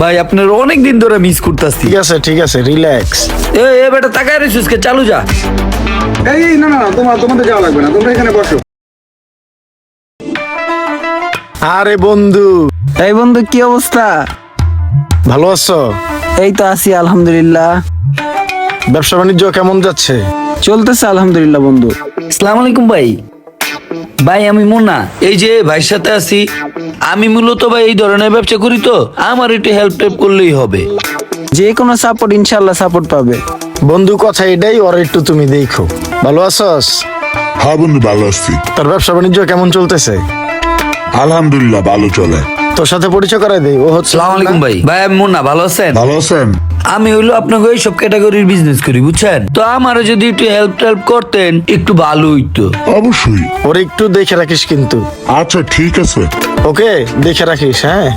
ভাই আপনার অনেক দিন ধরে মিস করতেছি। ঠিক আছে রিল্যাক্স। এ বেটা তাকায় রেছিস কে, চালু যা। এই না তোমাদের যাওয়া লাগবে না, তোমরা এখানে বসো। আরে বন্ধু, এই বন্ধু কি অবস্থা? ভালো আছো? এই তো আছি আলহামদুলিল্লাহ। ব্যবসা বাণিজ্য কেমন যাচ্ছে? চলতেছে আলহামদুলিল্লাহ বন্ধু। আসসালামু আলাইকুম ভাই। ভাই আমি মুন্না, এই যে ভাইয়ের সাথে আছি। আমি মূলত ভাই এই ধরনের ব্যবসা করি, তো আমার একটু হেল্প টেল্প করলেই হবে। যে কোনো সাপোর্ট ইনশাল্লাহ সাপোর্ট পাবে। বন্ধু কথা এটাই, ওর একটু তুমি দেখো। ভালো আছস? হ্যাঁ বন্ধু, ভালো আছি। তোর ব্যবসা বাণিজ্য কেমন চলতেছে? আলহামদুলিল্লাহ ভালো চলে। তোর সাথে পরিচয় করাই দেই, ও হচ্ছে আসসালামু আলাইকুম ভাই। ভাই আমি মুন্না, ভালো আছেন? ভালো আছেন? আমি হইলো আপনাকে ওই সব ক্যাটাগরির বিজনেস করি, বুঝছেন? তো আমারও যদি একটু হেল্প টেল্প করতেন একটু ভালো হইতো। অবশ্যই। ওর একটু দেখে রাখিস কিন্তু। আচ্ছা ঠিক আছে। ওকে দেখে রাখিস, হ্যাঁ।